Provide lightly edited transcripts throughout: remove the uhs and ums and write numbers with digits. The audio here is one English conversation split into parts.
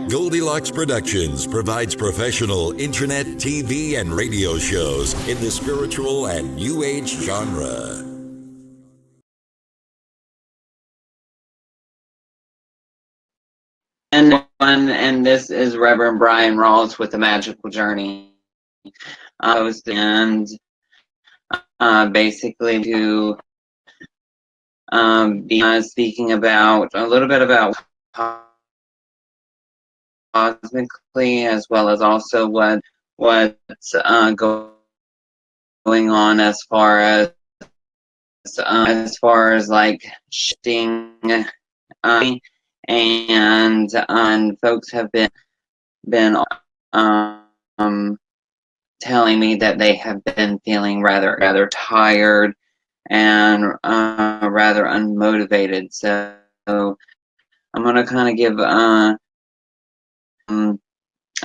Goldylocks Productions provides professional internet, TV, and radio shows in the spiritual and New Age genre. And this is Reverend Bryan Rawls with the Magical Journey. And basically to be speaking about a little bit about cosmically, as well as also what's going on as far as like shifting, and folks have been telling me that they have been feeling rather tired and rather unmotivated. So I'm going to kind of give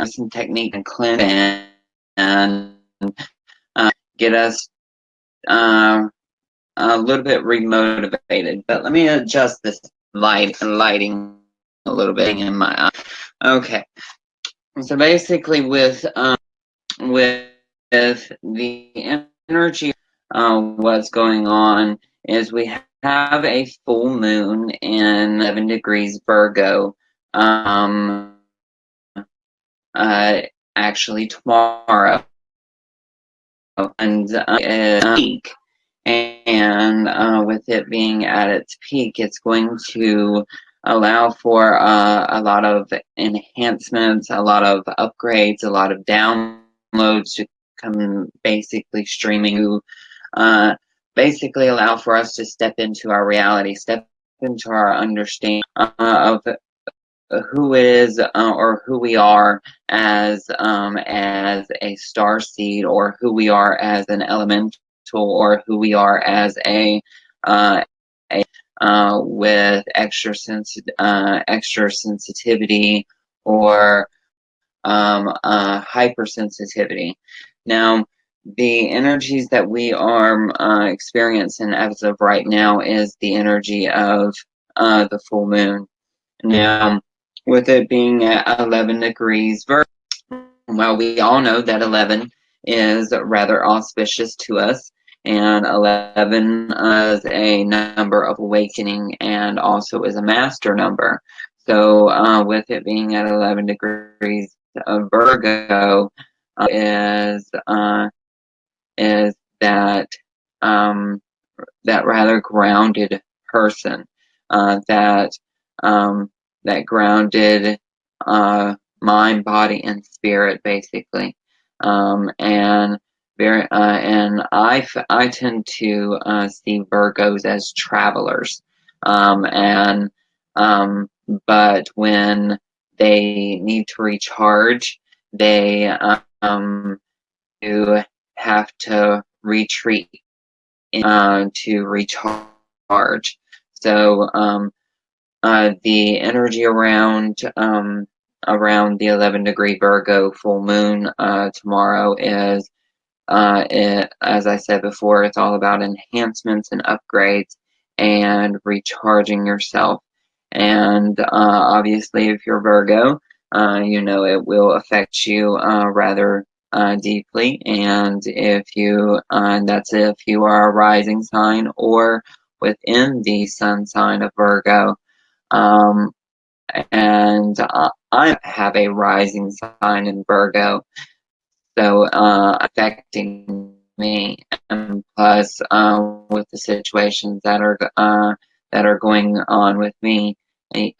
some technique and cleanse and get us a little bit remotivated. But let me adjust this lighting a little bit in my eye. Okay. So basically, with the energy, what's going on is we have a full moon in 11 degrees Virgo. Actually tomorrow, and peak, and with it being at its peak, it's going to allow for a lot of enhancements, a lot of upgrades, a lot of downloads to come basically streaming to basically allow for us to step into our reality, step into our understanding of who it is or who we are as a star seed, or who we are as an elemental, or who we are as a with extra sensitivity, or hypersensitivity. Now, the energies that we are experiencing as of right now is the energy of the full moon. Now, with it being at 11 degrees Virgo, well, we all know that 11 is rather auspicious to us, and 11 is a number of awakening and also is a master number. So with it being at 11 degrees of Virgo, is that that rather grounded person, that that grounded mind, body, and spirit, basically. And I tend to see Virgos as travelers, and but when they need to recharge, they do have to retreat to recharge. So the energy around the 11 degree Virgo full moon tomorrow is, as I said before, it's all about enhancements and upgrades and recharging yourself. And obviously, if you're Virgo, you know it will affect you rather deeply. And that's if you are a rising sign or within the sun sign of Virgo. And I have a rising sign in Virgo, so affecting me, and plus with the situations that are going on with me,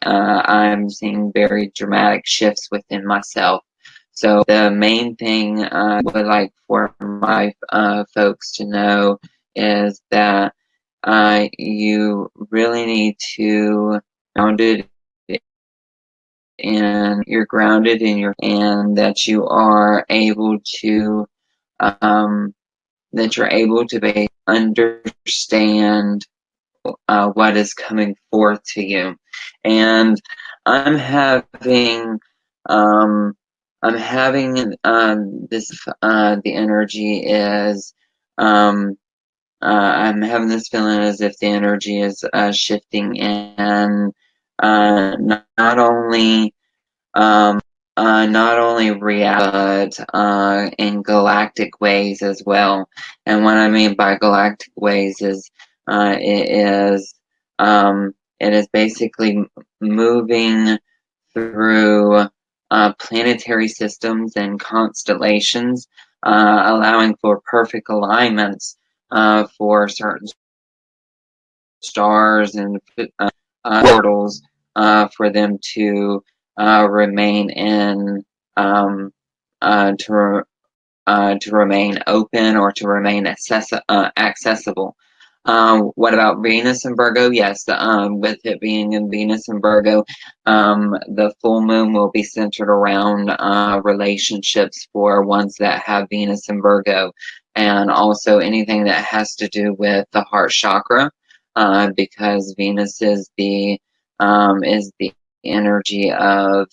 I'm seeing very dramatic shifts within myself. So the main thing I would like for my folks to know is that you really need to grounded and you're grounded in your, and that you are able to understand what is coming forth to you. And I'm having this the energy is I'm having this feeling as if the energy is shifting, and not only not only reality, but in galactic ways as well. And what I mean by galactic ways is it is basically moving through planetary systems and constellations, allowing for perfect alignments for certain stars and portals for them to remain in um, to remain open or to remain accessible. What about Venus and Virgo? Yes, with it being in Venus and Virgo, the full moon will be centered around relationships for ones that have Venus and Virgo, and also anything that has to do with the heart chakra, because Venus is the energy of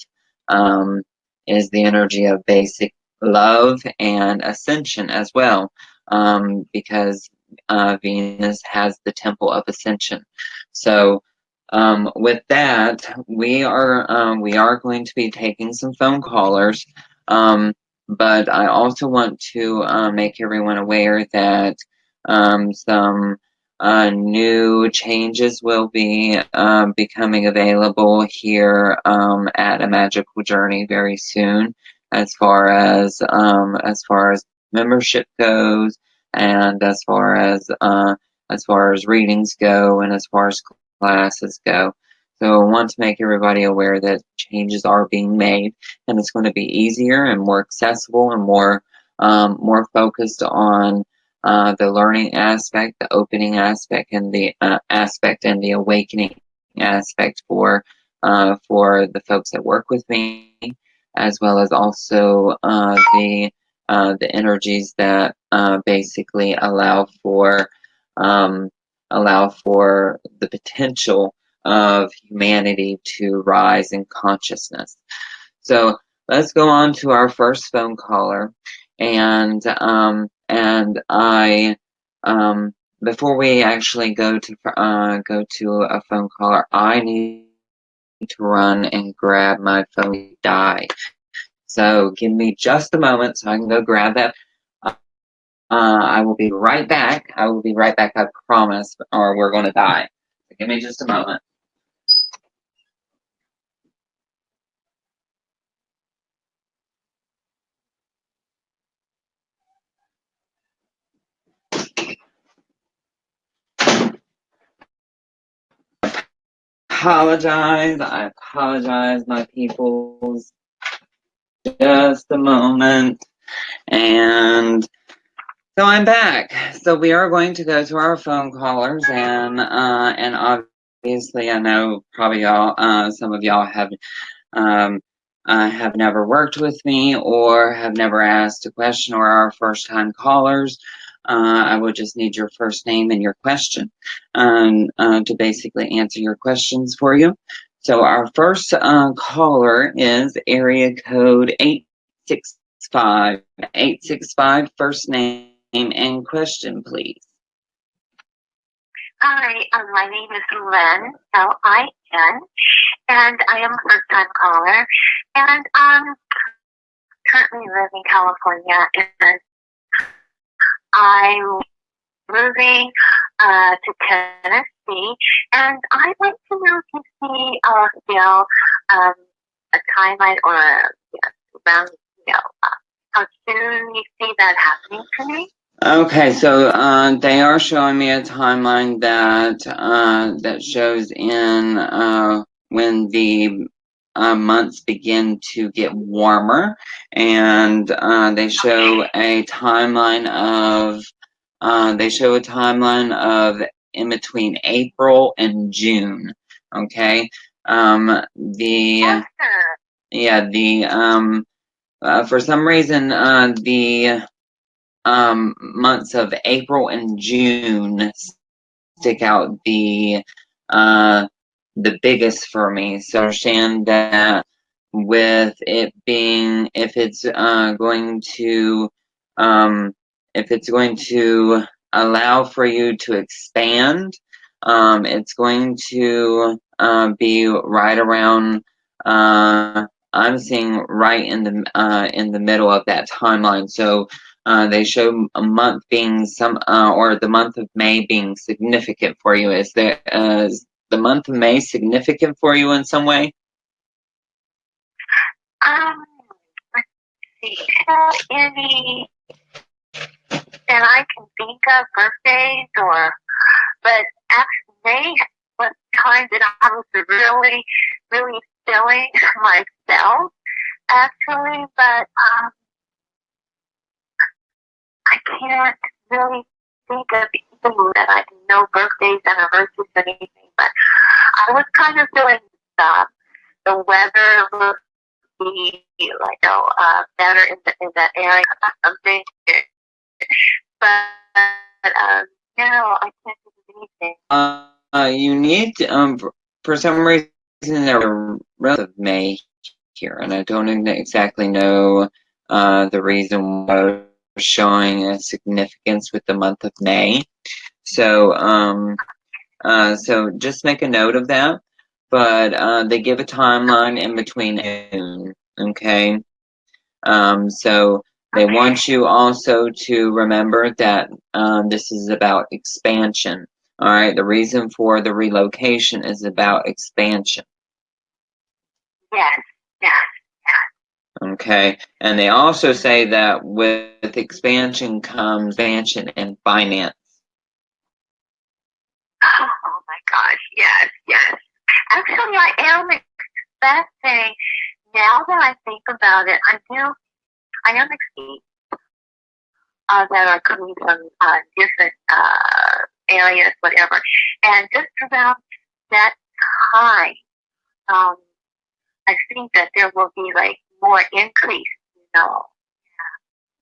um, basic love and ascension as well, because Venus has the temple of ascension. So with that, we are going to be taking some phone callers, but I also want to make everyone aware that some new changes will be becoming available here at A Magical Journey very soon, as far as membership goes, and as far as readings go, and as far as classes go. So I want to make everybody aware that changes are being made, and it's going to be easier and more accessible and more focused on the learning aspect, the opening aspect, and the aspect and the awakening aspect for the folks that work with me, as well as also the energies that basically um, allow for the potential of humanity to rise in consciousness. So let's go on to our first phone caller, and I before we actually go to a phone caller, I need to run and grab my phone die. So give me just a moment so I can go grab that. I will be right back. I will be right back, I promise, or we're going to die. So give me just a moment. I apologize, my peoples. Just a moment. And so I'm back. So we are going to go to our phone callers, and obviously I know probably some of y'all um, have never worked with me or have never asked a question or are first time callers. I would just need your first name and your question to basically answer your questions for you. So our first caller is area code 865. 865, first name and question, please. Hi, my name is Len, Lin, and I am a first-time caller. And currently live in California, and I'm moving to Tennessee. And I'd like to know if you see still a timeline or around, how soon you see that happening for me. Okay, so they are showing me a timeline that shows in when the months begin to get warmer, and they show a timeline of in between April and June. Okay, the yeah the for some reason the months of April and June stick out the biggest for me. So understand that with it being, if it's going to allow for you to expand, it's going to be right around. I'm seeing right in the middle of that timeline. So they show a month being or the month of May being significant for you. Is the month of May significant for you in some way? Let's see. Is there any that I can think of, birthdays but actually May was time that I was really, really feeling myself, actually, but I can't really think of people that I know birthdays, anniversaries, anything, but I was kind of feeling the weather would be better in that area or something. But no, I can't think of anything. You need for some reason there were relative May here, and I don't exactly know the reason why we're showing a significance with the month of May. So so just make a note of that. But they give a timeline in between June, okay? So they want you also to remember that this is about expansion. All right, the reason for the relocation is about expansion. Yes, yes, yes. Okay, and they also say that with expansion comes expansion in finance. Oh my gosh, yes, yes. Actually, I am expecting, now that I think about it, I am expecting that are coming from different areas, whatever. And just around that time, I think that there will be like more increase,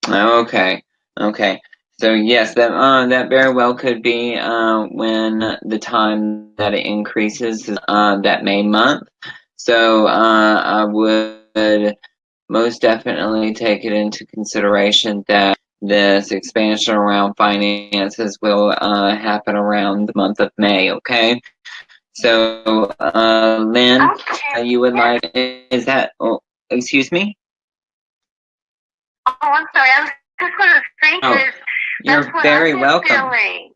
Okay, okay. So yes, that very well could be when the time that it increases is that May month. So I would most definitely take it into consideration that this expansion around finances will happen around the month of May. Okay. So Lynn, Okay. you would like? Is that? Oh, excuse me. Oh, I'm sorry. I was just going to say Oh, this. you're That's what very I've been welcome. feeling.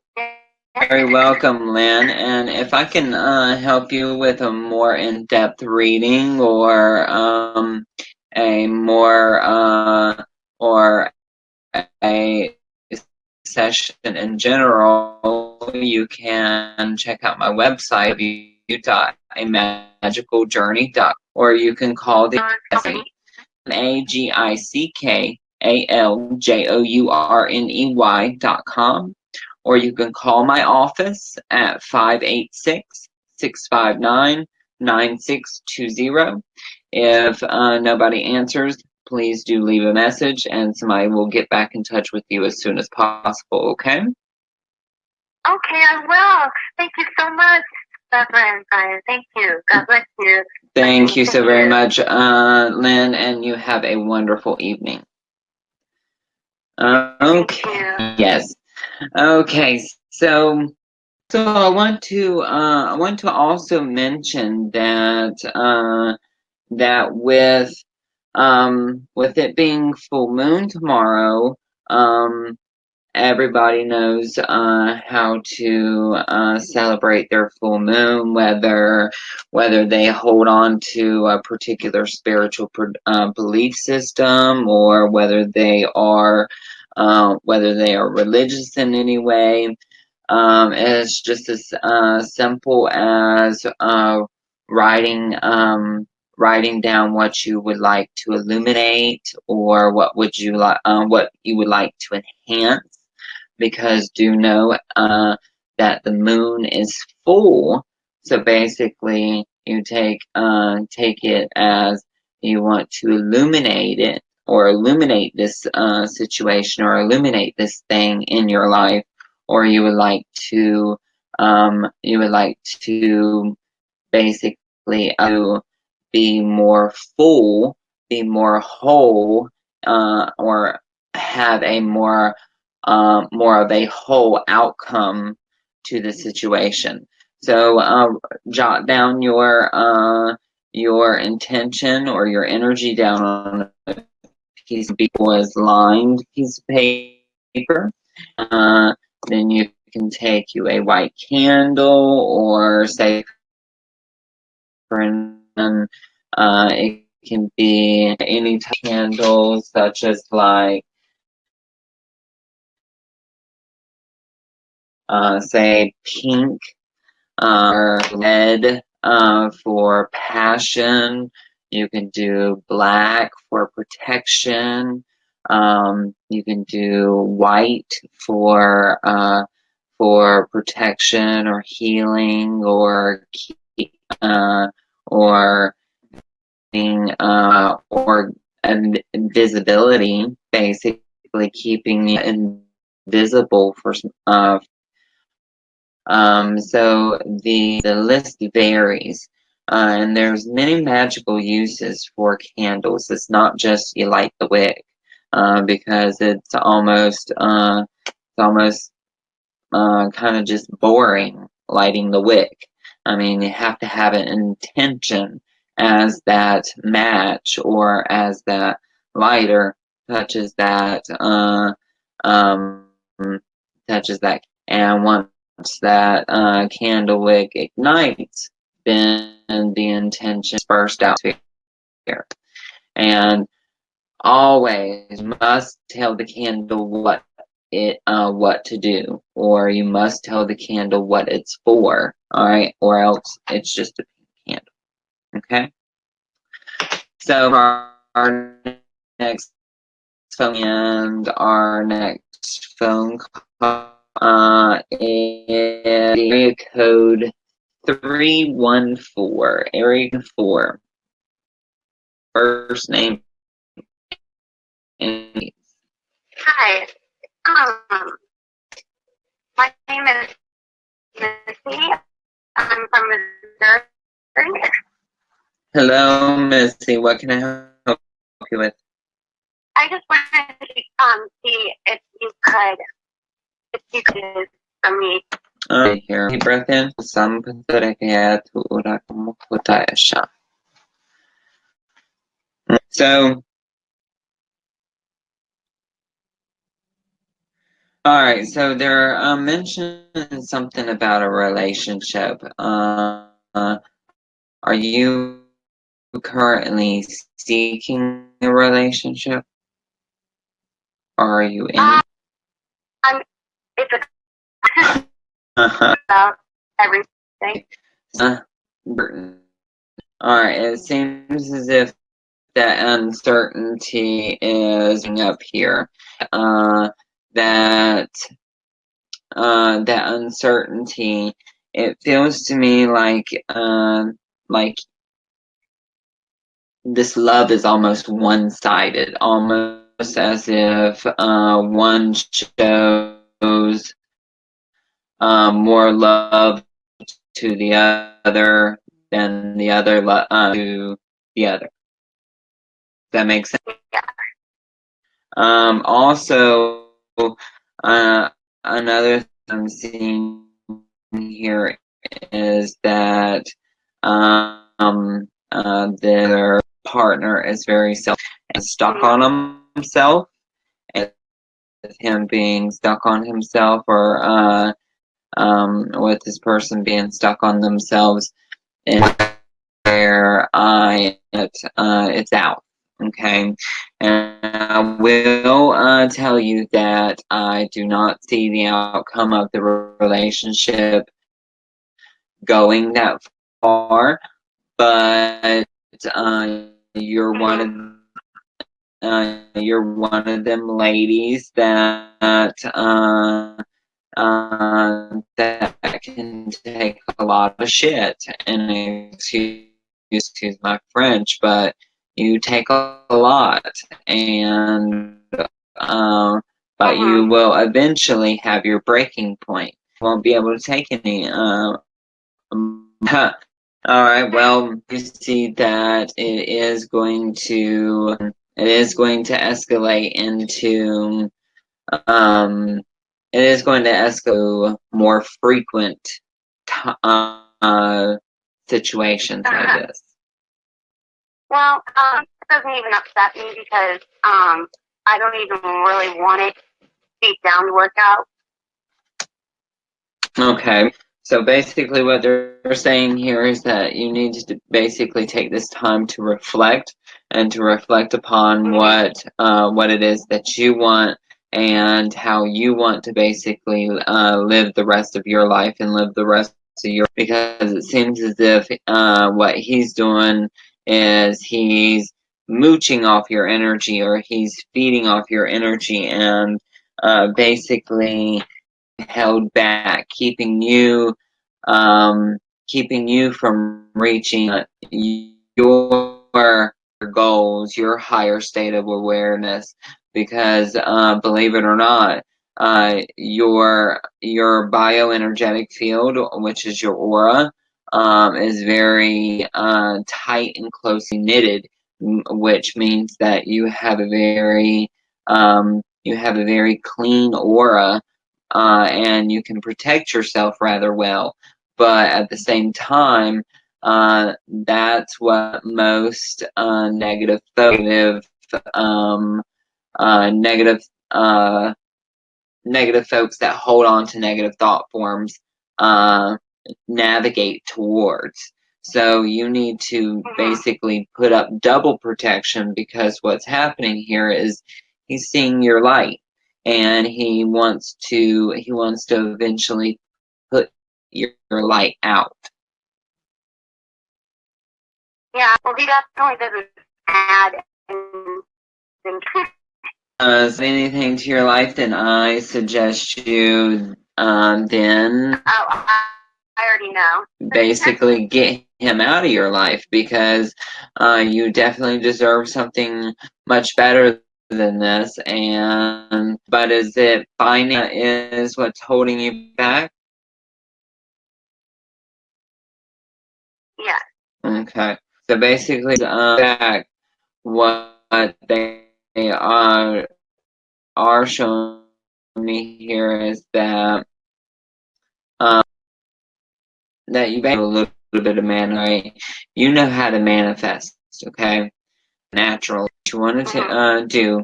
Very welcome, Lynn. And if I can help you with a more in-depth reading or a more or a session in general, you can check out my website, www.amagicaljourney.com, or you can call the Magickal.com, or you can call my office at 586-659-9620. If nobody answers, please do leave a message and somebody will get back in touch with you as soon as possible, okay? Okay, I will. Thank you so much, Reverend Bryan. Thank you. God bless you. Thank you so very much, Lynn, and you have a wonderful evening. Okay. Yes. Okay. So I want to also mention that that with it being full moon tomorrow, everybody knows how to celebrate their full moon, whether they hold on to a particular spiritual belief system, or whether they are religious in any way. It's just as simple as writing down what you would like to illuminate, or what you would like to enhance, because do know that the moon is full. So basically, you take it as you want to illuminate it, or illuminate this situation, or illuminate this thing in your life, or you would like to basically be more full, be more whole, or have a more of a whole outcome to the situation. So jot down your intention or your energy down on a piece of paper, was lined piece of paper. Then you can take you a white candle, or say for it can be any type of candle, such as like say pink or red for passion. You can do black for protection. You can do white for protection or healing, or or or invisibility, basically keeping the invisible for so the list varies, and there's many magical uses for candles. It's not just you light the wick, because it's almost kind of just boring lighting the wick. I mean, you have to have an intention as that match or as that lighter touches that touches that, and once that candle wick ignites, then the intention is burst out to here. And always must tell the candle what to do, or you must tell the candle what it's for, all right, or else it's just a pink candle. Okay, so our next phone call is area code 314, area 4, first name. Hi. My name is Missy. I'm from Missouri. Hello, Missy. What can I help you with? I just wanted to see if you could from me. Here. Deep breath in. So, all right. So they're mentioning something about a relationship. Are you currently seeking a relationship? Or are you in? It's about everything. Alright, it seems as if that uncertainty is up here. That uncertainty, it feels to me like this love is almost one-sided, almost as if one shows more love to the other than the other to the other. Does that make sense? Also, another thing I'm seeing here is that their partner is very stuck on himself, and with him being stuck on himself, or with this person being stuck on themselves, and where it's out. Okay, and I will tell you that I do not see the outcome of the relationship going that far, but you're one of them ladies that that can take a lot of shit, and excuse my French, but you take a lot, and but you will eventually have your breaking point. You won't be able to take any. All right. Well, you see that it is going to escalate into it is going to escalate more frequent situations like this. Well, it doesn't even upset me because I don't even really want it deep down to work out. Okay. So basically what they're saying here is that you need to basically take this time to reflect and to reflect upon what it is that you want and how you want to basically live the rest of your life and live the rest of your, because it seems as if what he's doing is he's mooching off your energy, or he's feeding off your energy, and basically held back, keeping you from reaching your goals, your higher state of awareness. Because believe it or not, your bioenergetic field, which is your aura, is very tight and closely knitted, which means that you have a very clean aura, and you can protect yourself rather well. But at the same time, that's what most um, negative, negative folks that hold on to negative thought forms uh, navigate towards. So you need to basically put up double protection, because what's happening here is he's seeing your light, and he wants to eventually put your light out. Yeah, well, he definitely doesn't add anything. Anything to your life, then I suggest you then Oh, I already know. basically get him out of your life, because you definitely deserve something much better than this. And but is it finance is what's holding you back? Yeah. Okay, so basically, back what they are showing me here is that that you have a little bit of right? You know how to manifest, okay? Natural. What you want to do,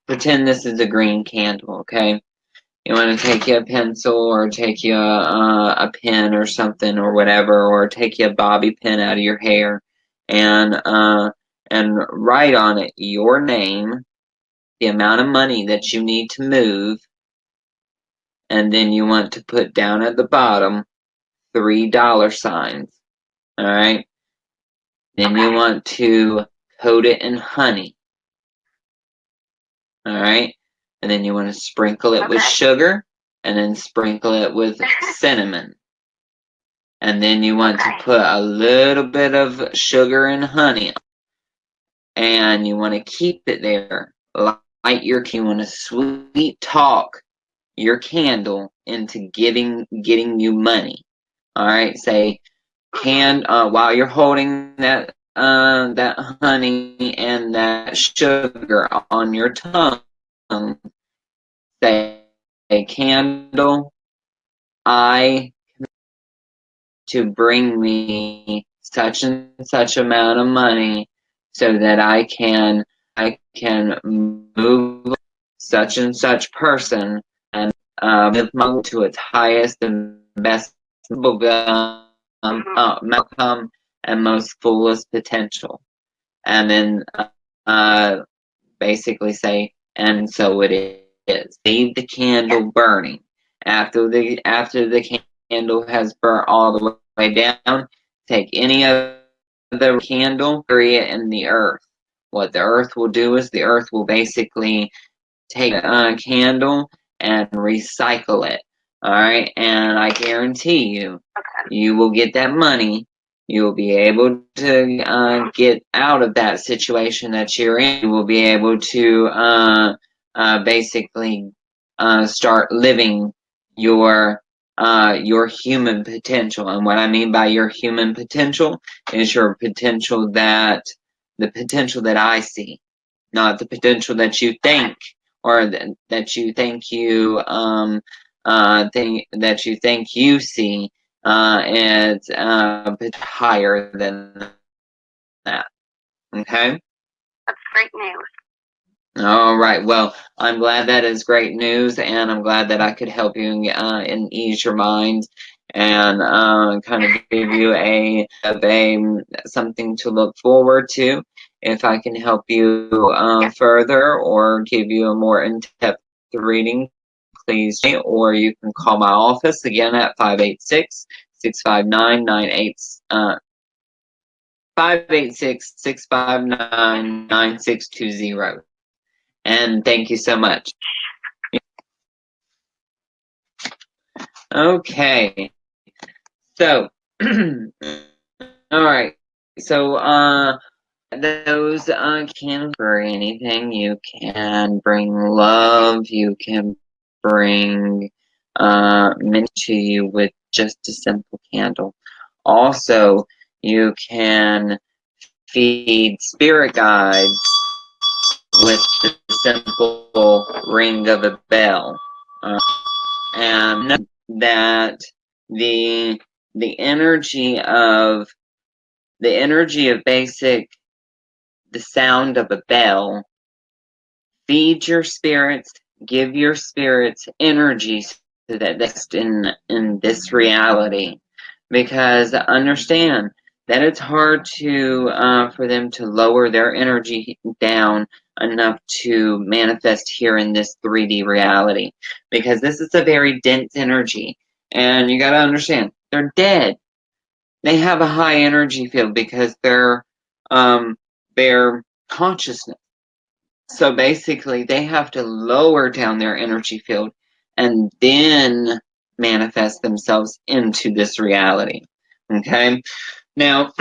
pretend this is a green candle, okay? You want to take you a pencil, or take you a pen or something, or whatever, or take you a bobby pin out of your hair, and write on it your name, the amount of money that you need to move, and then you want to put down at the bottom $3 signs. All right. Then you want to coat it in honey. All right. And then you want to sprinkle it with sugar, and then sprinkle it with cinnamon. And then you want to put a little bit of sugar and honey, and you want to keep it there. You want to sweet talk your candle into getting you money. All right. Say, while you're holding that honey and that sugar on your tongue, say, a candle, I to bring me such and such amount of money, so that I can move such and such person, and live my life to its highest and best outcome and most fullest potential. And then basically say, and so it is. Leave the candle burning. After the candle has burnt all the way down, take any other candle, bury it in the earth. What the earth will do is the earth will basically take a candle and recycle it. All right, and I guarantee you will get that money. You will be able to get out of that situation that you're in. You will be able to basically start living your human potential. And what I mean by your human potential is the potential that I see, not the potential that you think, or that you think you see. It's a bit higher than that. Okay? That's great news. All right. Well, I'm glad that is great news, and I'm glad that I could help you and ease your mind and kind of give you something to look forward to. If I can help you further or give you a more in-depth reading, please, or you can call my office again at 586-659-9620. And thank you so much. Okay. So, all right. So, those can for anything. You can bring love. You can bring mint to you with just a simple candle. Also, you can feed spirit guides with the simple ring of a bell. And know that the energy of basic the sound of a bell feed your spirits, give your spirits energy so that that's in this reality. Because understand that it's hard to for them to lower their energy down enough to manifest here in this 3D reality. Because this is a very dense energy. And you gotta understand, they're dead. They have a high energy field because their consciousness. So basically, they have to lower down their energy field and then manifest themselves into this reality. Okay. Now,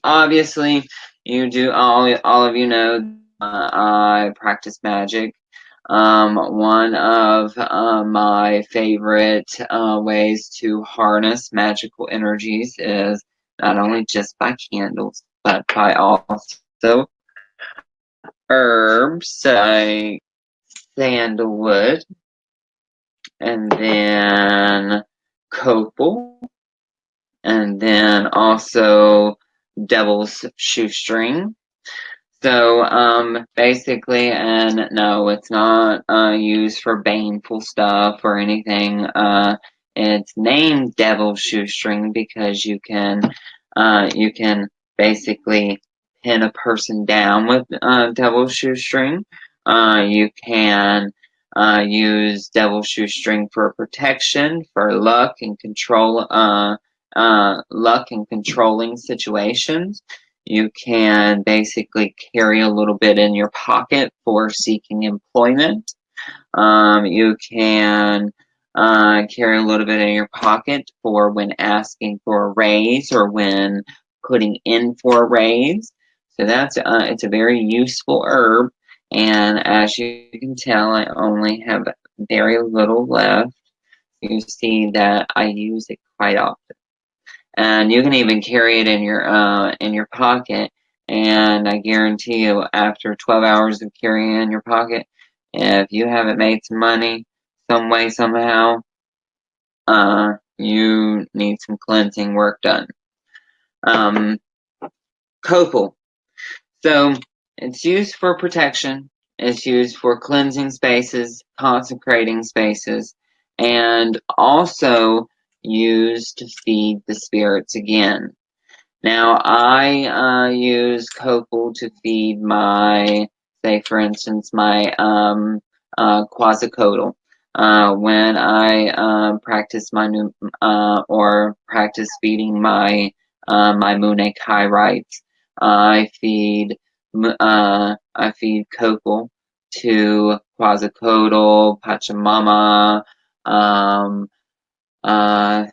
obviously, you do all of you know I practice magic. One of my favorite ways to harness magical energies is not only just by candles, but by also herbs like sandalwood and then copal and then also devil's shoestring. So basically, and no, it's not used for baneful stuff or anything. It's named devil's shoestring because you can basically pin a person down with devil's shoestring. You can use devil's shoestring for protection, for luck and control, luck and controlling situations. You can basically carry a little bit in your pocket for seeking employment. You can carry a little bit in your pocket for when asking for a raise or when putting in for a raise. So that's it's a very useful herb. And as you can tell, I only have very little left. You see that I use it quite often. And you can even carry it in your pocket. And I guarantee you, after 12 hours of carrying it in your pocket, if you haven't made some money some way somehow, you need some cleansing work done. Copal. So it's used for protection. It's used for cleansing spaces, consecrating spaces, and also used to feed the spirits again. Now, I use copal to feed my, say, for instance, my quasicodal. When I practice my new, or practice feeding my my Mune Kai rites, I feed copal to quasicodal, Pachamama, um, uh,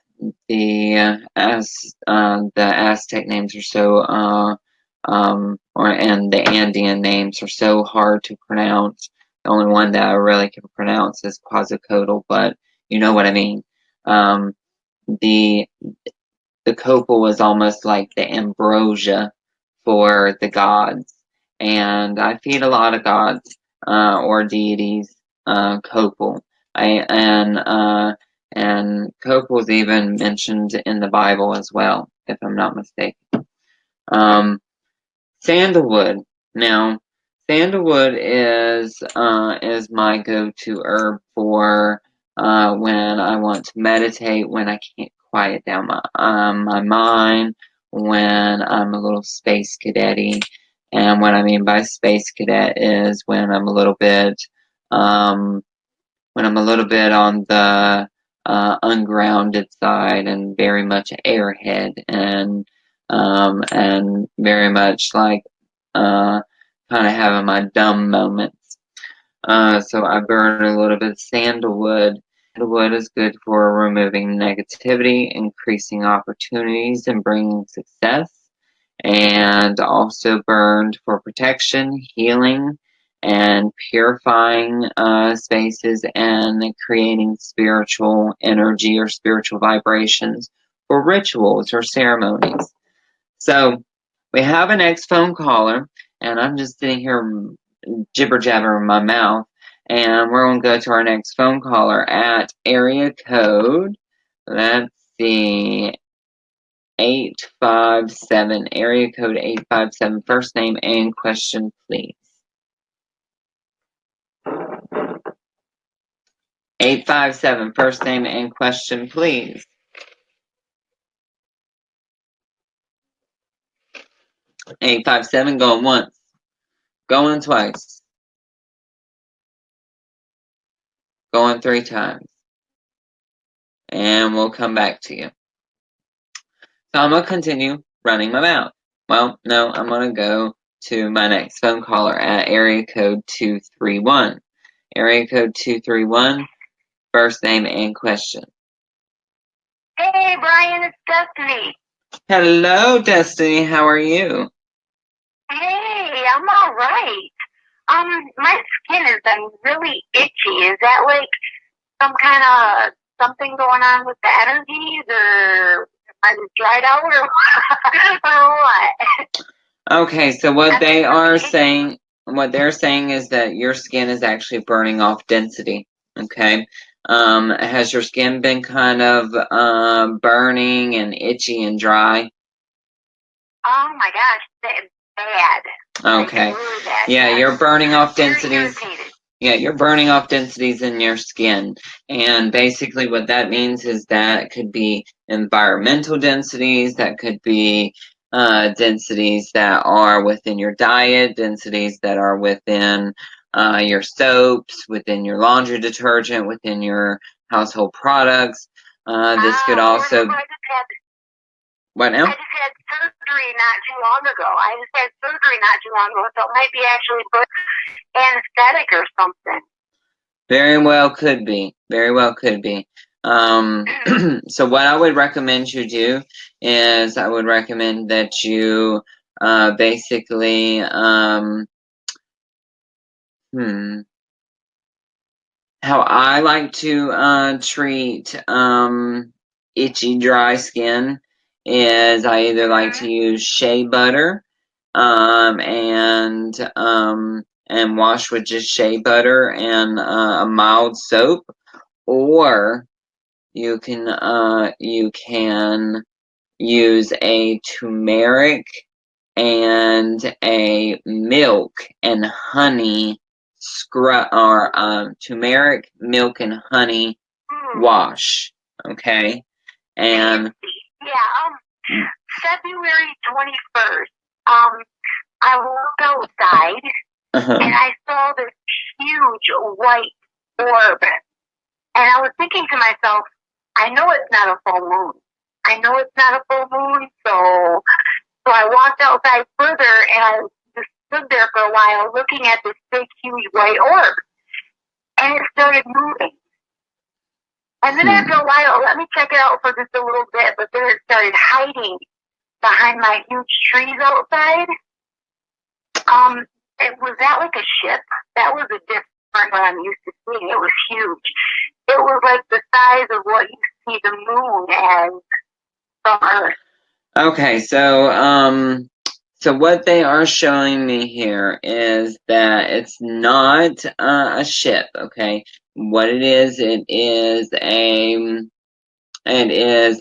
the Aztec names are so and the Andean names are so hard to pronounce. The only one that I really can pronounce is Quetzalcoatl, but you know what I mean. Um, the the copal is almost like the ambrosia for the gods, and I feed a lot of gods or deities copal. And copal is even mentioned in the Bible as well, if I'm not mistaken. Sandalwood. Now, sandalwood is my go-to herb for when I want to meditate, when I can't quiet down my mind, when I'm a little space cadet-y. And what I mean by space cadet is when I'm a little bit on the ungrounded side and very much airhead and very much like kind of having my dumb moments. So I burn a little bit of sandalwood. Sandalwood is good for removing negativity, increasing opportunities, and bringing success. And also burned for protection, healing, and purifying spaces and creating spiritual energy or spiritual vibrations for rituals or ceremonies. So we have an next phone caller, and I'm just sitting here jibber jabber in my mouth, and we're going to go to our next phone caller at area code. Let's see, 857, area code 857, first name and question, please. 857, first name and question, please. 857, going once, going twice, going 3 times, and we'll come back to you. So I'm going to continue running my mouth. Well, no, I'm going to go to my next phone caller at area code 231. Area code 231, first name and question. Hey, Bryan, it's Destiny. Hello, Destiny. How are you? Hey, I'm all right. My skin has been really itchy. Is that like some kind of something going on with the energies, or am I just dried out, or what? Okay, so what they're saying is that your skin is actually burning off density. Okay. Has your skin been kind of burning and itchy and dry? Oh my gosh, bad. Okay. Like, really bad. Yeah, you're burning off Very densities. irritated. Yeah, you're burning off densities in your skin. And basically what that means is that could be environmental densities, that could be densities that are within your diet, densities that are within your soaps, within your laundry detergent, within your household products. This could also... What now? I just had surgery not too long ago. So it might be actually anesthetic or something. Very well could be. Very well could be. So what I would recommend you do is I would recommend that you basically how I like to treat itchy dry skin is I either like to use shea butter and wash with just shea butter and a mild soap, or you can use a turmeric and a milk and honey scrub, or turmeric, milk, and honey wash. Okay, and yeah, February 21st. I walked outside and I saw this huge white orb, and I was thinking to myself, I know it's not a full moon. So I walked outside further and I just stood there for a while looking at this big, huge white orb. And it started moving. And then after a while, let me check it out for just a little bit, but then it started hiding behind my huge trees outside. Was that like a ship? That was a different one I'm used to seeing. It was huge. It was like the size of what you see the moon as from Earth. Okay, so what they are showing me here is that it's not a ship. Okay, what it is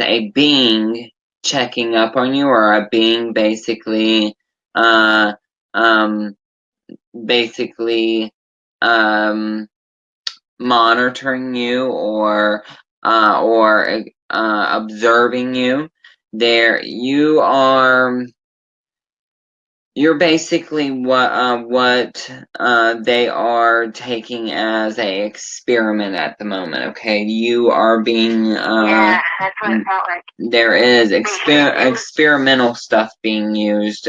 a being checking up on you, or a being basically basically monitoring you or observing you. You're basically what they are taking as a experiment at the moment. Okay, you are being yeah, that's what it felt like. There is experimental stuff being used,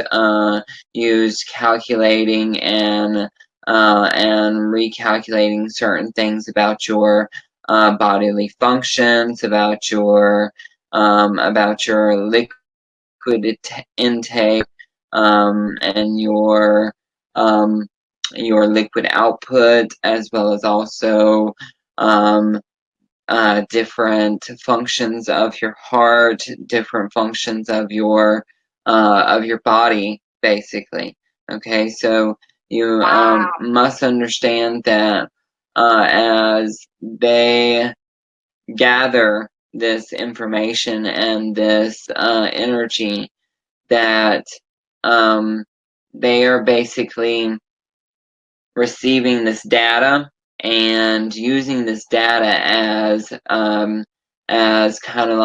calculating and recalculating certain things about your bodily functions, about your liquid intake, and your liquid output, as well as also um, different functions of your heart, different functions of your body, basically. Okay, so you must understand that as they gather this information and this energy, that they are basically receiving this data and using this data as kind of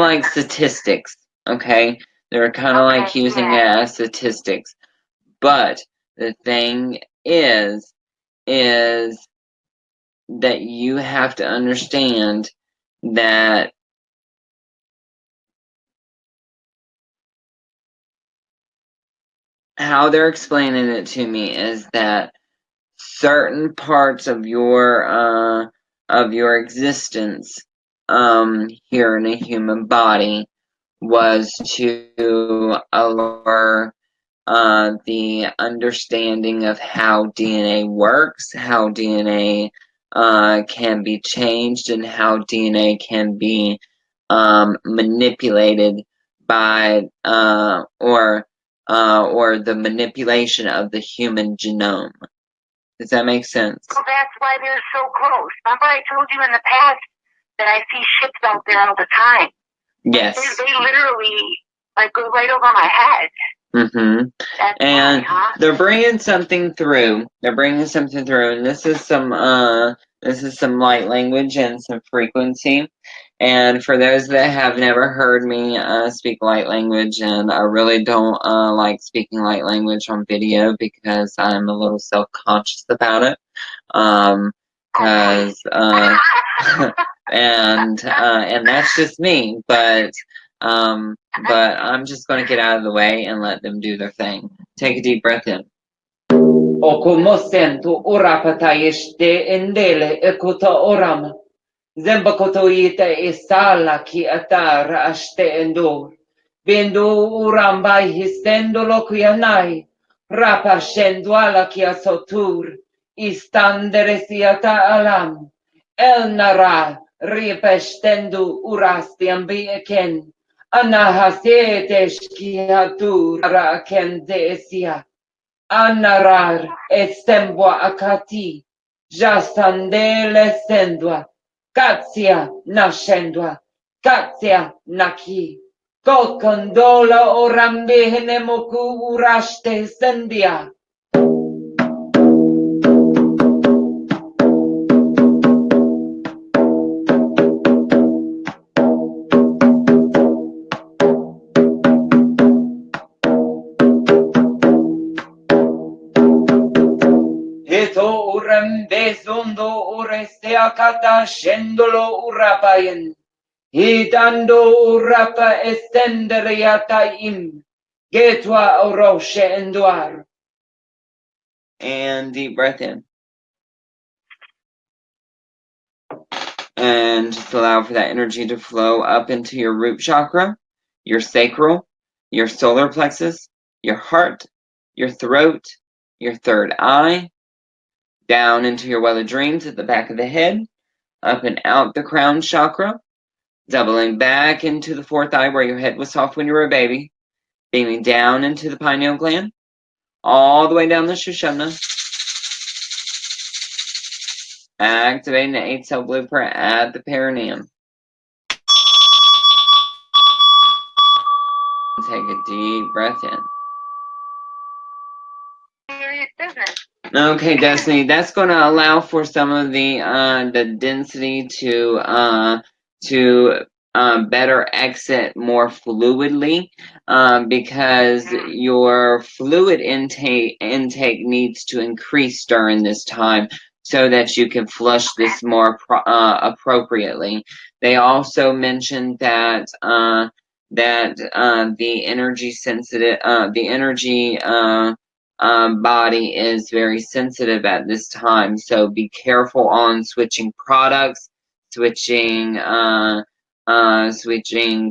like statistics. Okay, they're kind of like using it as statistics. But the thing is that you have to understand that how they're explaining it to me is that certain parts of your existence here in a human body was to allow the understanding of how DNA works, how DNA can be changed, and how DNA can be manipulated by or the manipulation of the human genome. Does that make sense? Well, that's why they're so close. Remember I told you in the past that I see ships out there all the time? Yes. They literally go right over my head. Mm-hmm. And why, huh? they're bringing something through. And this is some light language and some frequency. And for those that have never heard me speak light language, and I really don't like speaking light language on video because I'm a little self-conscious about it. Because and that's just me, but I'm just going to get out of the way and let them do their thing. Take a deep breath in. Okumosento urapatayeste endele ekuta oram. Zembakotoita isala ki atara ashte endo. Bindu urambai histendo lokuyanai. Rapa shenduala ki asotur. Istandere siata alam. El nara ripestendu urasti ambi eken. Anahasete shkiatur ra ken desia. Anarar estembua akati. Jastandele sendua. Katia nascendua. Katia naki. Kokondola orambe henemoku uraste sendia. Heto urembe zondo ureste akata scendolo urapayen. Hitando urapa estenderiata im. Getwa oroshe enduar. And deep breath in. And just allow for that energy to flow up into your root chakra, your sacral, your solar plexus, your heart, your throat, your third eye, down into your well of dreams at the back of the head, up and out the crown chakra, doubling back into the fourth eye where your head was soft when you were a baby, beaming down into the pineal gland, all the way down the Shushumna, activating the 8-cell blueprint at the perineum. Take a deep breath in. Serious business. Okay, Destiny, that's going to allow for some of the density to better exit more fluidly, because your fluid intake needs to increase during this time so that you can flush this more appropriately. They also mentioned that the energy sensitive, the energy body is very sensitive at this time, so be careful on switching products, switching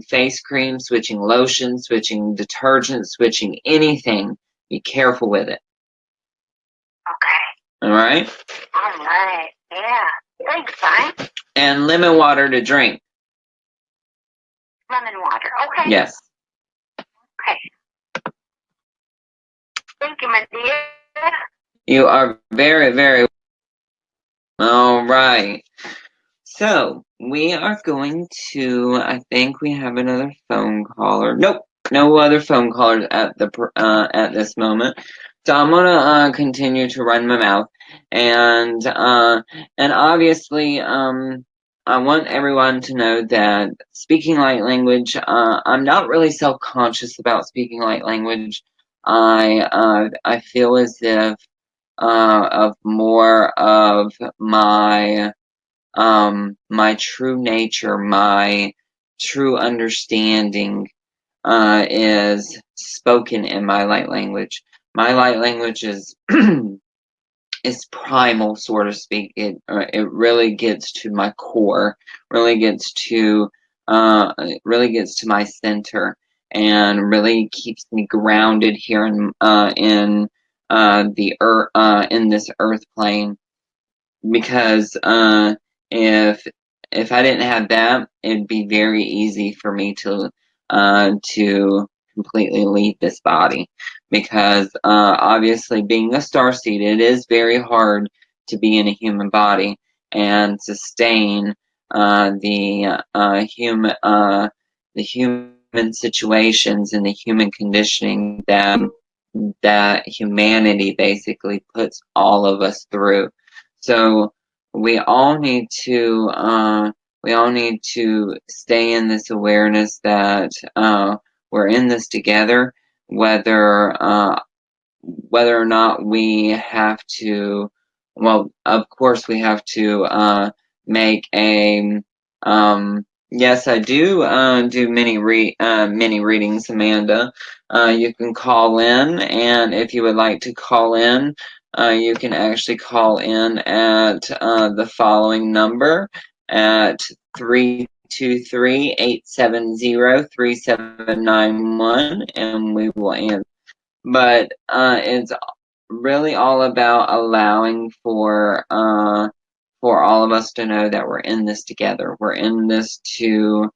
face cream, switching lotion, switching detergent, switching anything. Be careful with it. Okay. All right. All right. Yeah. Thanks, Brian. And lemon water to drink. Lemon water. Okay. Yes. Okay. Thank you, my dear. You are very, very. All right. So we are going to. I think we have another phone caller. Nope, no other phone callers at this moment. So I'm gonna continue to run my mouth, and obviously I want everyone to know that speaking light language. I'm not really self-conscious about speaking light language. I feel as if of more of my true nature, my true understanding, is spoken in my light language. My light language is is primal, so to speak. It really gets to my core, really gets to really gets to my center, and really keeps me grounded here the earth, in this earth plane, because if I didn't have that, it'd be very easy for me to completely leave this body, because obviously being a starseed, it is very hard to be in a human body and sustain the human situations and the human conditioning that humanity basically puts all of us through. So we all need to stay in this awareness that we're in this together, whether or not we have to. Well, of course we have to make a. Yes, I do do mini readings, Amanda. You can call in, and if you would like to call in, you can actually call in at the following number at 323-870-3791, and we will answer. But it's really all about allowing for all of us to know that we're in this together. We're in this to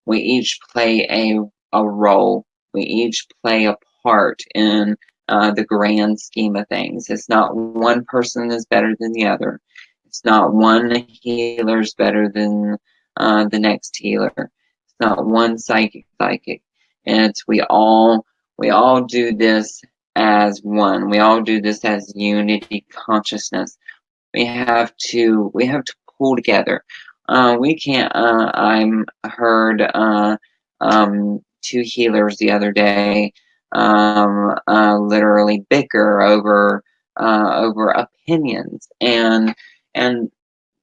we each play a role. We each play a part in the grand scheme of things. It's not one person is better than the other. It's not one healer's better than the next healer. It's not one psychic. It's we all do this as one. We all do this as unity consciousness. We have to pull together. We can't. I heard two healers the other day literally bicker over opinions, and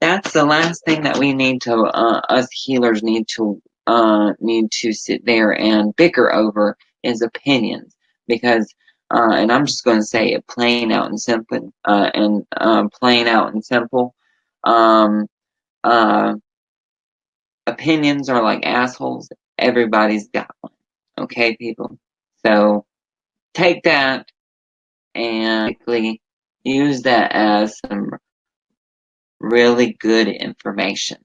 that's the last thing that we need to us healers need to sit there and bicker over is opinions, because and I'm just going to say it plain out and simple, plain out and simple. Um, uh, Opinions are like assholes. Everybody's got one. Okay, people. So take that and use that as some really good information.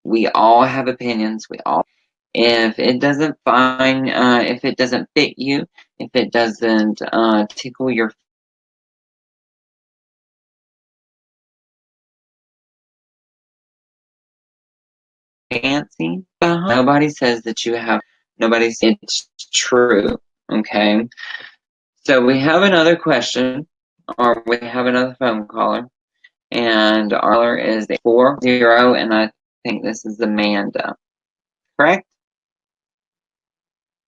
We all have opinions. We all. If it doesn't if it doesn't fit you, if it doesn't tickle your fancy, nobody says that you have It's true. Okay. So we have another question, or we have another phone caller, and our caller is 40, and I think this is Amanda. Correct?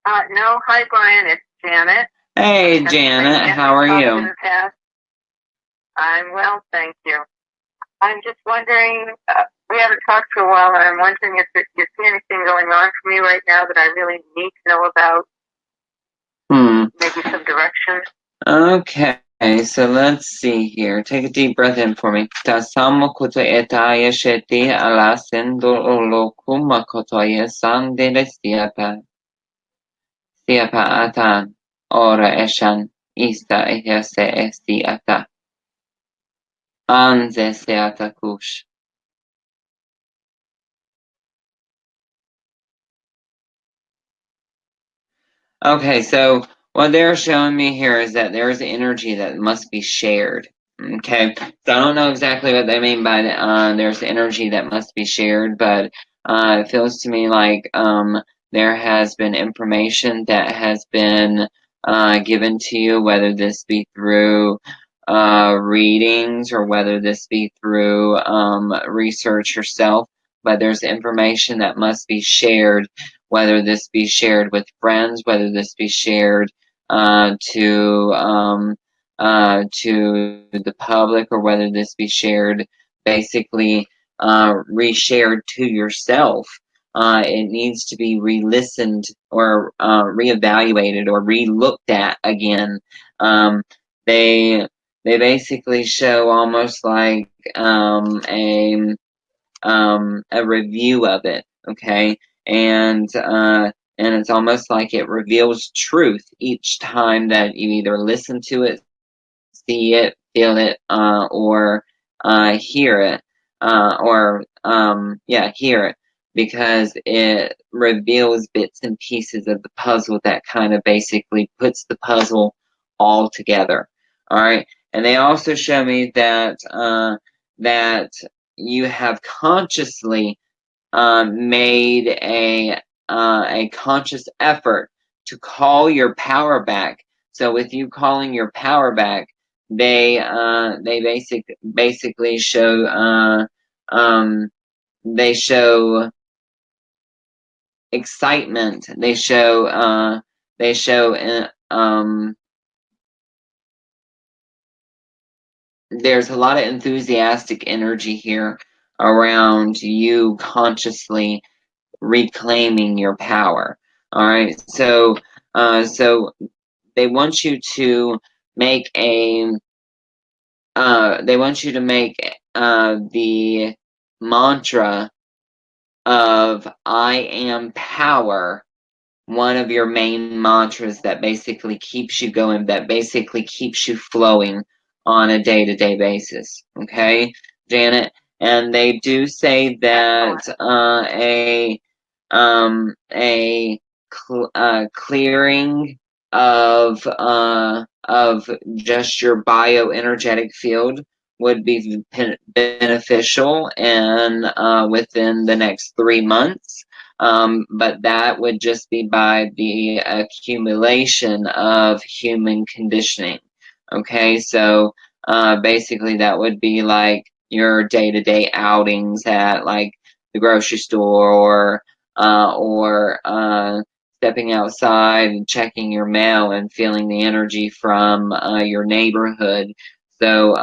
No, hi Bryan, it's Janet. Hey Janet, how are you? I'm well, thank you. I'm just wondering, we haven't talked for a while, and I'm wondering if you see anything going on for me right now that I really need to know about. Maybe some direction. Okay, so let's see here. Take a deep breath in for me. Tasamo kutoetaya sheti alasendo oloku makotoye sandele siapa. Siapa atan. Ora eshan. Ista ehese esti ata. Anze seata kush. Okay, so what they're showing me here is that there's energy that must be shared. Okay, so I don't know exactly what they mean by there's energy that must be shared, but it feels to me like there has been information that has been given to you, whether this be through readings or whether this be through research yourself, but there's information that must be shared, whether this be shared with friends, whether this be shared to the public, or whether this be shared basically reshared to yourself. It needs to be re-listened or reevaluated or re-looked at again. They they basically show almost like a review of it, okay? And it's almost like it reveals truth each time that you either listen to it, see it, feel it, or hear it, hear it, because it reveals bits and pieces of the puzzle that kind of basically puts the puzzle all together. All right, and they also show me that that you have consciously made a conscious effort to call your power back. So with you calling your power back, they basically show they show excitement. They show there's a lot of enthusiastic energy here around you consciously reclaiming your power. All right, so they want you to make the mantra of "I am power" one of your main mantras that basically keeps you going, that basically keeps you flowing on a day-to-day basis. Okay, Janet? And they do say that clearing of just your bioenergetic field would be beneficial and within the next 3 months. But that would just be by the accumulation of human conditioning. Okay, so basically that would be like your day-to-day outings at like the grocery store, or stepping outside and checking your mail and feeling the energy from your neighborhood. So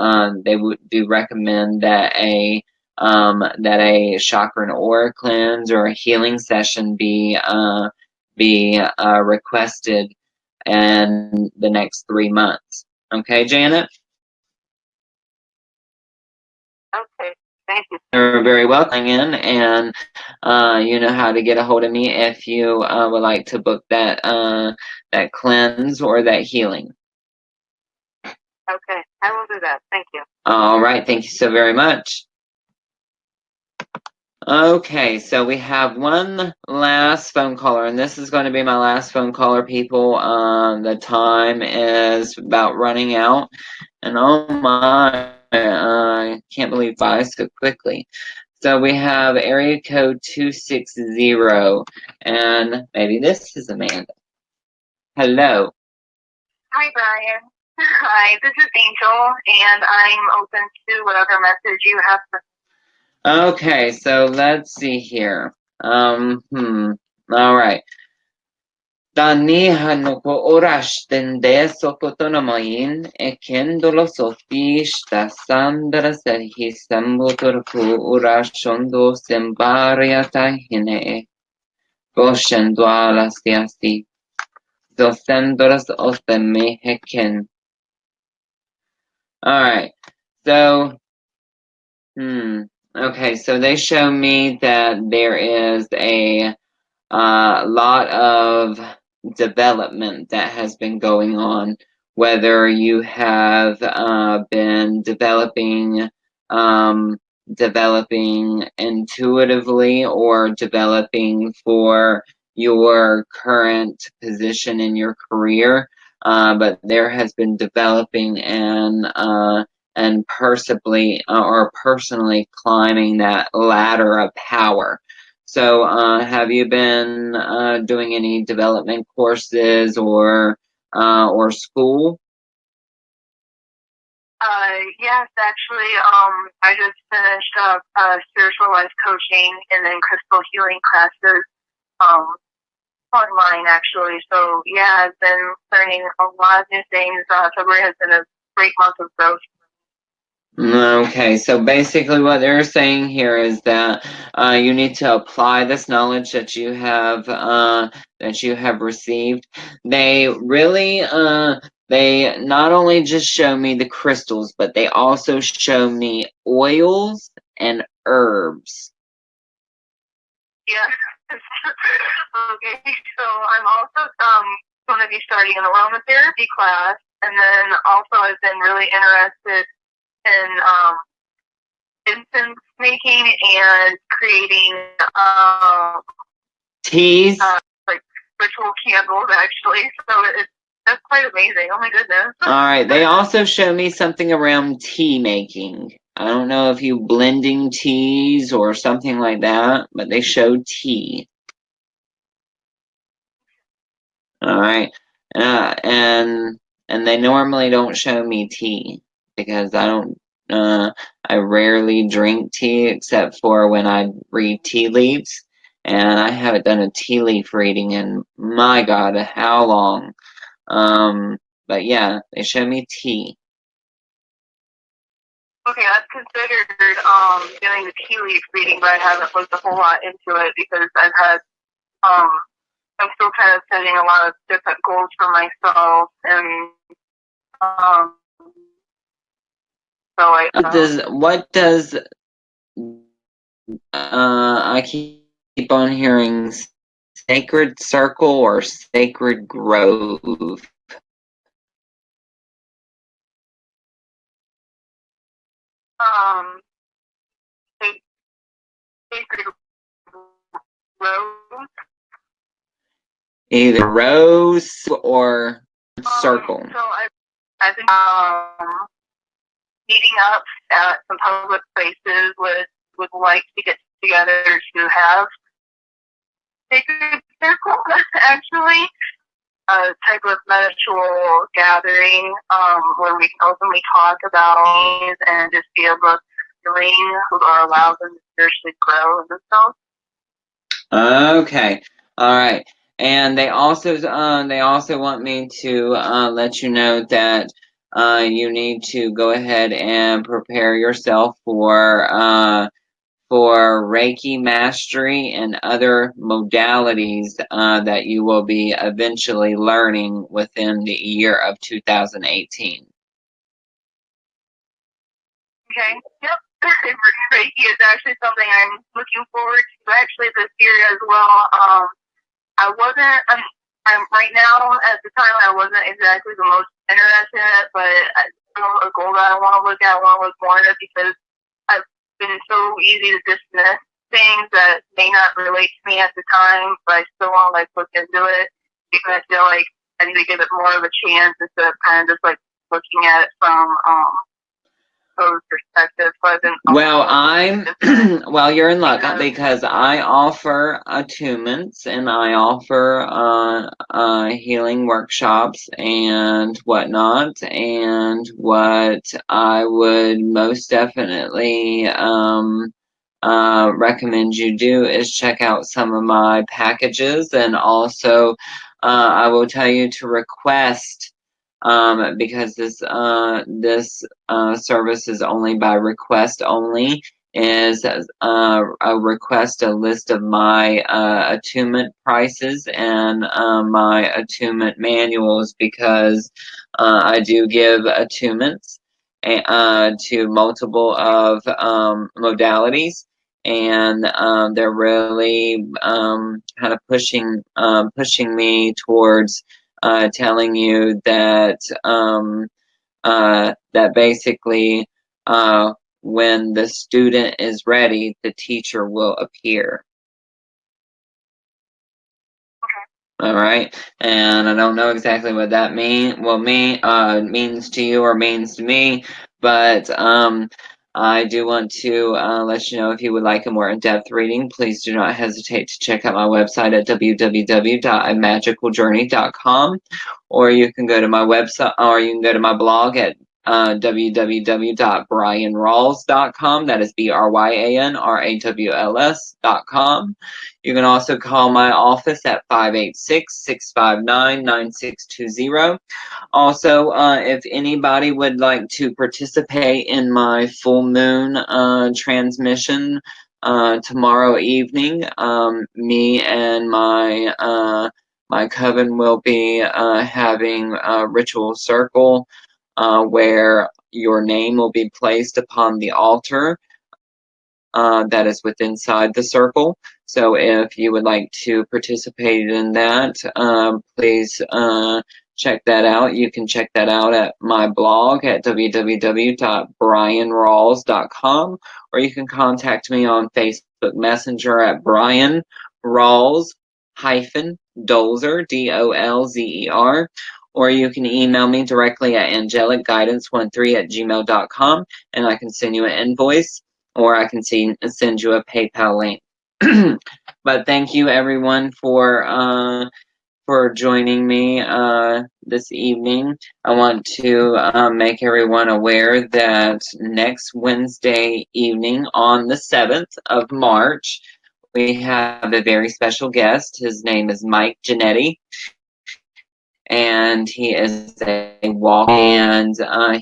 they do recommend that a chakra and aura cleanse or a healing session be requested in the next 3 months. Okay, Janet? Okay, thank you. You're very welcome in, and you know how to get a hold of me if you would like to book that cleanse or that healing. Okay, I will do that. Thank you. All right, thank you so very much. Okay, so we have one last phone caller, and this is going to be my last phone caller, people. The time is about running out, and oh my, I can't believe by so quickly. So we have area code 260, and maybe this is Amanda. Hello. Hi, Bryan. Hi, this is Angel, and I'm open to whatever message you have for. Okay, so let's see here. All right. Taniha no ko oras tende sokotonomain ekendolo sofish ta sandra serhi sambutur ku urashondo sembaria tahine goshendwala stiasti dosendoras osteme heken. Alright, so okay, so they show me that there is a lot of development that has been going on, whether you have been developing intuitively or developing for your current position in your career, but there has been developing and personally climbing that ladder of power. So, have you been doing any development courses or school? Yes, actually, I just finished up spiritual life coaching and then crystal healing classes online, actually. So, yeah, I've been learning a lot of new things. February has been a great month of growth. Okay, so basically what they're saying here is that you need to apply this knowledge that you have received. They really they not only just show me the crystals, but they also show me oils and herbs. Yeah. Okay, so I'm also going to be starting an aromatherapy class, and then also I've been really interested in incense making and creating teas, like ritual candles, actually. So that's quite amazing. Oh my goodness. All right. They also show me something around tea making. I don't know if you blending teas or something like that, but they show tea. All right. And they normally don't show me tea because I rarely drink tea except for when I read tea leaves, and I haven't done a tea leaf reading in my God, how long? But yeah, they show me tea. Okay, I've considered doing the tea leaf reading, but I haven't looked a whole lot into it because I'm still kind of setting a lot of different goals for myself, and so I keep on hearing sacred circle or sacred grove. Sacred rose. Either rose or circle. So I've been meeting up at some public places would like to get together to have sacred circle, actually. A type of spiritual gathering where we can openly talk about things and just be able to feeling or allow them to spiritually grow in themselves. Okay. All right. And they also want me to let you know that you need to go ahead and prepare yourself for Reiki mastery and other modalities that you will be eventually learning within the year of 2018. Okay. Yep. Reiki is actually something I'm looking forward to actually this year as well. I wasn't, I'm right now, at the time, I wasn't exactly the most interested in it, but a goal that I want to look at, I want to look more at it because I've been so easy to dismiss things that may not relate to me at the time, but I still want to look into it because I feel like I need to give it more of a chance instead of kind of just looking at it from opposed perspective, so I've been well, you're in luck because I offer attunements and I offer healing workshops and whatnot. And what I would most definitely recommend you do is check out some of my packages, and also I will tell you to request, because this service is only by request only, is request a list of my attunement prices and my attunement manuals, because I do give attunements to multiple of modalities, and they're really kind of pushing me towards telling you that that basically when the student is ready, the teacher will appear. All right, and I don't know exactly what that means to you or means to me, but I do want to let you know, if you would like a more in-depth reading, please do not hesitate to check out my website at www.amagicaljourney.com, or you can go to my website, or you can go to my blog at www.bryanrawls.com. That is BRYANRAWLS.com. You can also call my office at 586-659-9620. Also, if anybody would like to participate in my full moon transmission tomorrow evening, me and my coven will be having a ritual circle where your name will be placed upon the altar that is within inside the circle. So if you would like to participate in that, please check that out. You can check that out at my blog at www.bryanrawls.com, or you can contact me on Facebook Messenger at Bryan Rawls Dolzer, DOLZER, or you can email me directly at angelicguidance13@gmail.com, and I can send you an invoice, or I can send you a PayPal link. But thank you everyone for joining me this evening. I want to make everyone aware that next Wednesday evening, on the 7th of March, we have a very special guest. His name is Mike Giannetti, and he is a walk, and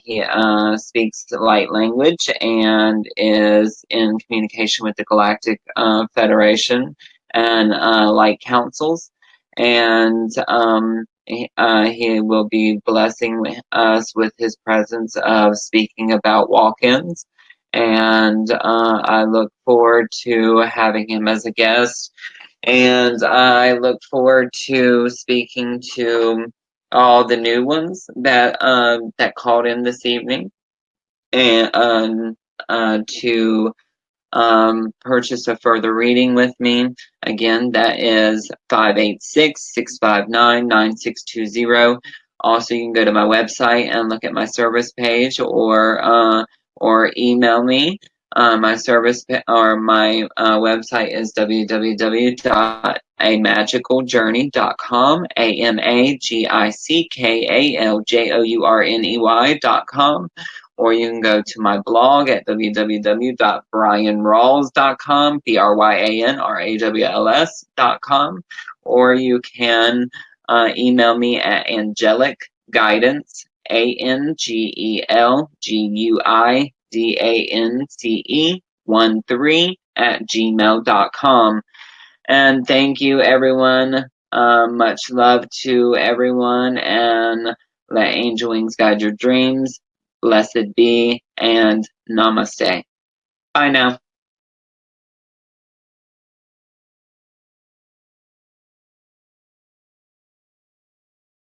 he speaks light language and is in communication with the Galactic Federation and light councils, and he will be blessing us with his presence of speaking about walk-ins, and I look forward to having him as a guest. And I look forward to speaking to all the new ones that called in this evening, and to purchase a further reading with me. Again, that is 586-659-9620. Also, you can go to my website and look at my service page, or email me. My service or my website is www.amagicaljourney.com, AMAGICKALJOURNEY.com, or you can go to my blog at www.bryanrawls.com, BRYANRAWLS.com, or you can email me at Angelic Guidance, ANGELGUIDANCE13@gmail.com. And thank you, everyone. Much love to everyone, and let angel wings guide your dreams. Blessed be, and namaste. Bye now.